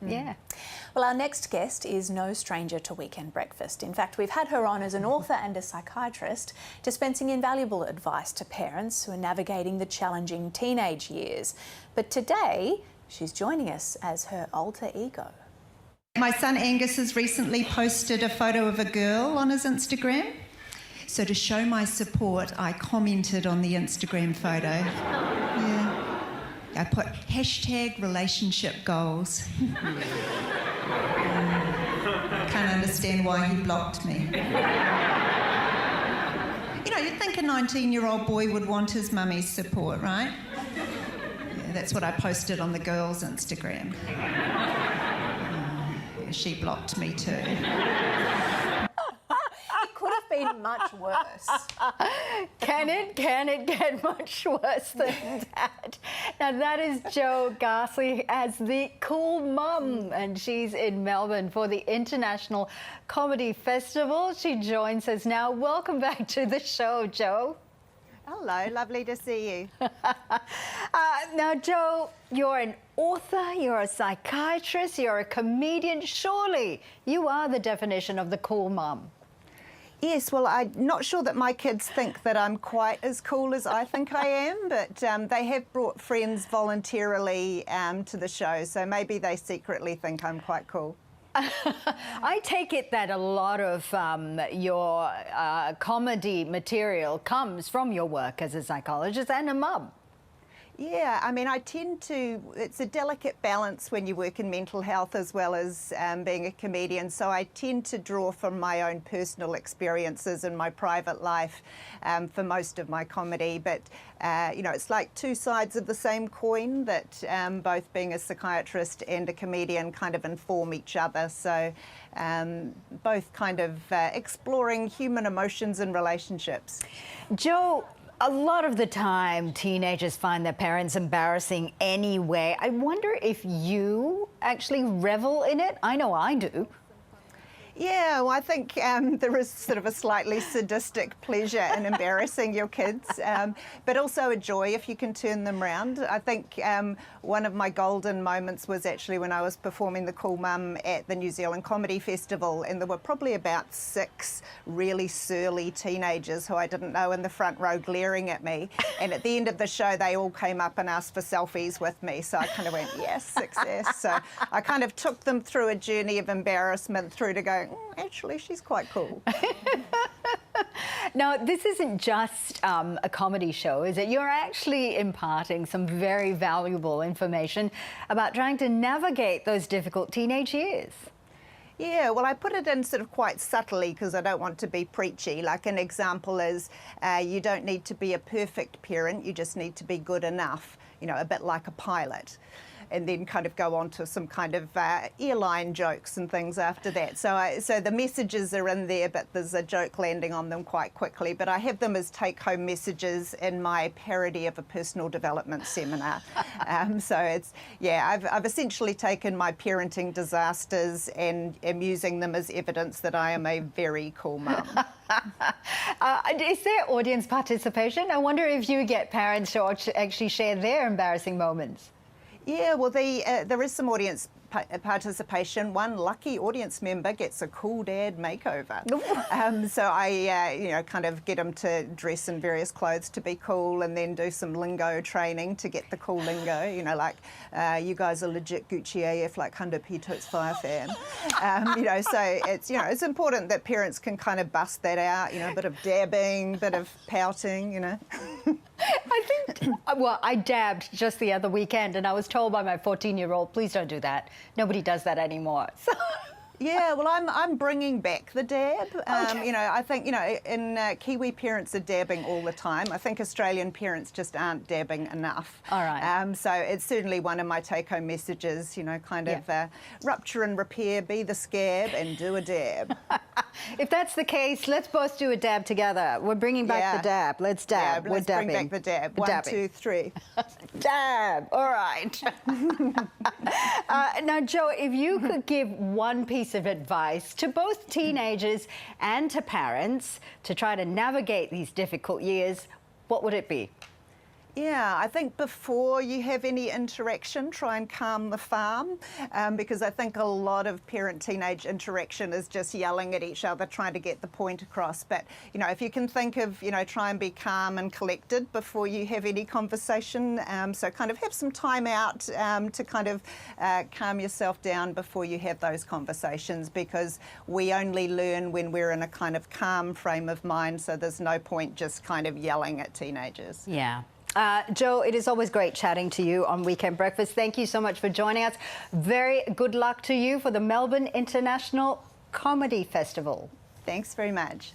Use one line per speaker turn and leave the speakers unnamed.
Yeah.
Well, our next guest is no stranger to weekend breakfast. In fact, we've had her on as an author and a psychiatrist, dispensing invaluable advice to parents who are navigating the challenging teenage years. But today, she's joining us as her alter ego.
My son Angus has recently posted a photo of a girl on his Instagram. So to show my support, I commented on the Instagram photo. Yeah. I put #relationship goals. I can't understand why he blocked me. You know, you'd think a 19-year-old boy would want his mummy's support, right? Yeah, that's what I posted on the girl's Instagram. She blocked me too.
It could have been much worse.
Can it get much worse than that? Now, that is Jo Ghastly as the cool mum, and she's in Melbourne for the International Comedy Festival. She joins us now. Welcome back to the show, Jo.
Hello, lovely to see you.
Now, Jo, you're an author, you're a psychiatrist, you're a comedian. Surely you are the definition of the cool mum.
Yes, well, I'm not sure that my kids think that I'm quite as cool as I think I am, but they have brought friends voluntarily to the show, so maybe they secretly think I'm quite cool.
I take it that a lot of your comedy material comes from your work as a psychologist and a mum.
Yeah, I mean, I tend to, it's a delicate balance when you work in mental health as well as being a comedian, so I tend to draw from my own personal experiences in my private life for most of my comedy, but you know, it's like two sides of the same coin that both being a psychiatrist and a comedian kind of inform each other, so both kind of exploring human emotions and relationships.
Jo, a lot of the time, teenagers find their parents embarrassing anyway. I wonder if you actually revel in it. I know I do.
Yeah, well, I think there is sort of a slightly sadistic pleasure in embarrassing your kids, but also a joy if you can turn them round. I think one of my golden moments was actually when I was performing the Cool Mum at the New Zealand Comedy Festival, and there were probably about 6 really surly teenagers who I didn't know in the front row glaring at me, and at the end of the show they all came up and asked for selfies with me, so I kind of went, yes, success. So I kind of took them through a journey of embarrassment through to go, actually, she's quite cool.
Now, this isn't just a comedy show, is it? You're actually imparting some very valuable information about trying to navigate those difficult teenage years.
Yeah, well, I put it in sort of quite subtly because I don't want to be preachy. Like an example is you don't need to be a perfect parent, you just need to be good enough, you know, a bit like a pilot. And then kind of go on to some kind of airline jokes and things after that. So the messages are in there, but there's a joke landing on them quite quickly. But I have them as take-home messages in my parody of a personal development seminar. So it's, yeah, I've essentially taken my parenting disasters and am using them as evidence that I am a very cool mum.
Is there audience participation? I wonder if you get parents to actually share their embarrassing moments.
Yeah, well, there is some audience participation. One lucky audience member gets a cool dad makeover. So I, you know, kind of get them to dress in various clothes to be cool, and then do some lingo training to get the cool lingo. You know, like you guys are legit Gucci AF, like Hunda P Toots Fire fan. You know, so it's, you know, it's important that parents can kind of bust that out. You know, a bit of dabbing, bit of pouting. You know.
I think, well, I dabbed just the other weekend, and I was told by my 14-year-old, please don't do that. Nobody does that anymore. So.
Yeah, well, I'm bringing back the dab.
Okay.
You know, I think, you know, in Kiwi parents are dabbing all the time. I think Australian parents just aren't dabbing enough.
All right.
So it's certainly one of my take-home messages, you know, kind of rupture and repair, be the scab and do a dab.
If that's the case, let's both do a dab together. We're bringing back the dab. Let's dab.
Yeah,
We're
let's
dabbing.
bring back the dab.
We're
1,
dabbing.
2, 3.
Dab. All right. Now, Jo, if you could give one piece of advice to both teenagers and to parents to try to navigate these difficult years, what would it be?
Yeah, I think before you have any interaction, try and calm the farm, because I think a lot of parent-teenage interaction is just yelling at each other, trying to get the point across. But, you know, if you can think of, you know, try and be calm and collected before you have any conversation. So kind of have some time out to kind of calm yourself down before you have those conversations, because we only learn when we're in a kind of calm frame of mind, so there's no point just kind of yelling at teenagers.
Yeah. Jo, it is always great chatting to you on Weekend Breakfast. Thank you so much for joining us. Very good luck to you for the Melbourne International Comedy Festival.
Thanks very much.